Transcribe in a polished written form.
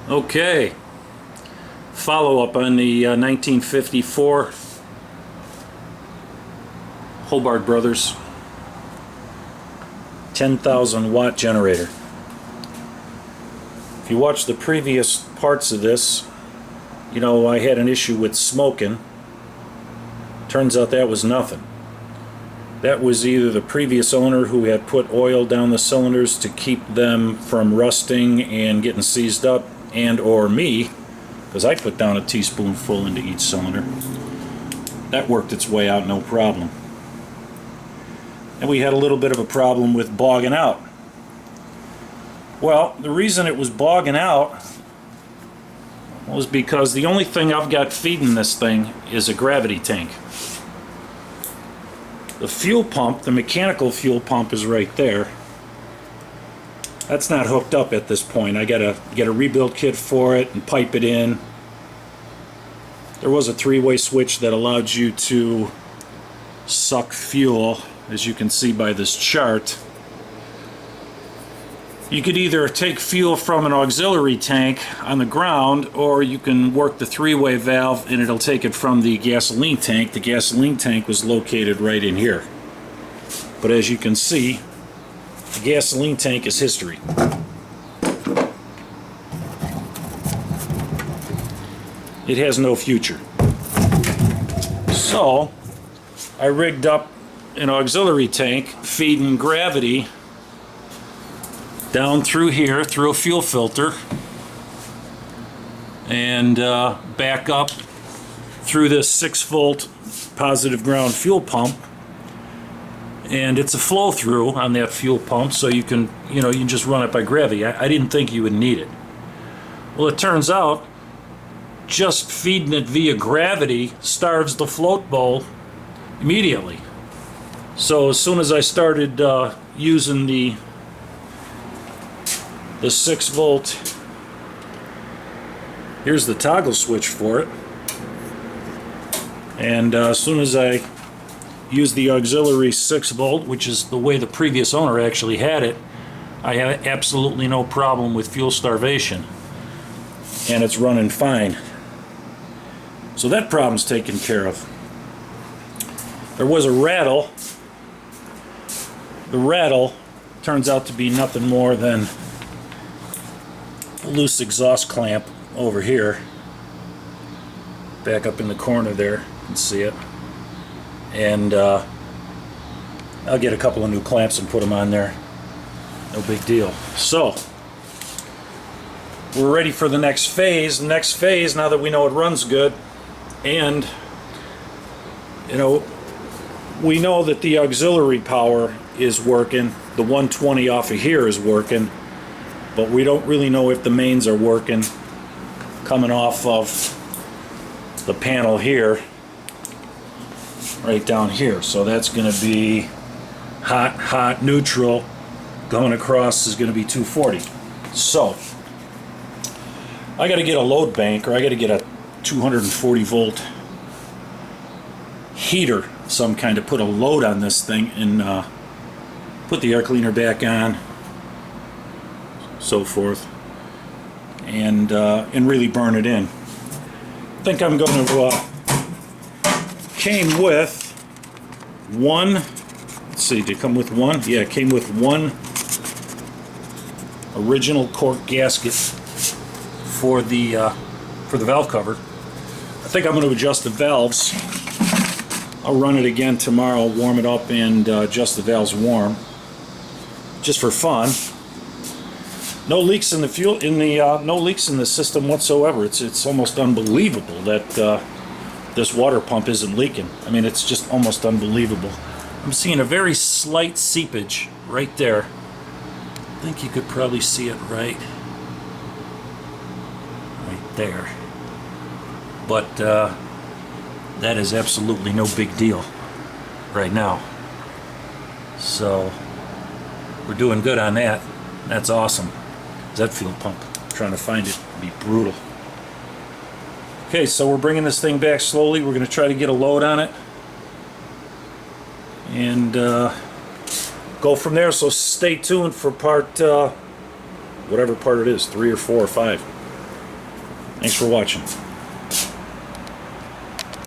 Okay, follow-up on the 1954 Hobart Brothers 10,000 watt generator. If you watch the previous parts of this, you know I had an issue with smoking. Turns out that was nothing. That was either the previous owner who had put oil down the cylinders to keep them from rusting and getting seized up, and or me, because I put down a teaspoonful into each cylinder. That worked its way out no problem. And we had a little bit of a problem with bogging out. Well, the reason it was bogging out was because the only thing I've got feeding this thing is a gravity tank. The fuel pump, the mechanical fuel pump, is right there. That's not hooked up at this point. I gotta get a rebuild kit for it and pipe it in. There was a three-way switch that allowed you to suck fuel, as you can see by this chart. You could either take fuel from an auxiliary tank on the ground, or you can work the three-way valve and it'll take it from the gasoline tank. The gasoline tank was located right in here. But as you can see, the gasoline tank is history. It has no future. So I rigged up an auxiliary tank feeding gravity down through here, through a fuel filter, and back up through this 6-volt positive ground fuel pump. And it's a flow through on that fuel pump, so you can just run it by gravity. I didn't think you would need it. Well, it turns out just feeding it via gravity starves the float bowl immediately. So as soon as I started using the 6-volt, here's the toggle switch for it, and as soon as I use the auxiliary 6-volt, which is the way the previous owner actually had it, I have absolutely no problem with fuel starvation, and it's running fine. So that problem's taken care of. There was a rattle. The rattle turns out to be nothing more than a loose exhaust clamp over here, back up in the corner there, you can see it. And I'll get a couple of new clamps and put them on there. No big deal. So we're ready for the next phase. The next phase, now that we know it runs good, and we know that the auxiliary power is working, the 120 off of here is working, but we don't really know if the mains are working coming off of the panel here, right down here. So that's going to be hot, neutral. Going across is going to be 240. So I got to get a load bank, or I got to get a 240 volt heater, some kind, to put a load on this thing and put the air cleaner back on, so forth, and really burn it in. I think I'm going to came with one, let's see, did it come with one? Yeah, it came with one original cork gasket for the valve cover. I think I'm going to adjust the valves. I'll run it again tomorrow, warm it up, and adjust the valves warm, just for fun. No leaks in the fuel, no leaks in the system whatsoever. It's almost unbelievable that this water pump isn't leaking. I mean, it's just almost unbelievable. I'm seeing a very slight seepage right there. I think you could probably see it right there. But that is absolutely no big deal right now. So we're doing good on that. That's awesome. That fuel pump, I'm trying to find it, would be brutal. Okay, so we're bringing this thing back slowly. We're going to try to get a load on it and go from there. So stay tuned for part, whatever part it is, 3 or 4 or 5. Thanks for watching.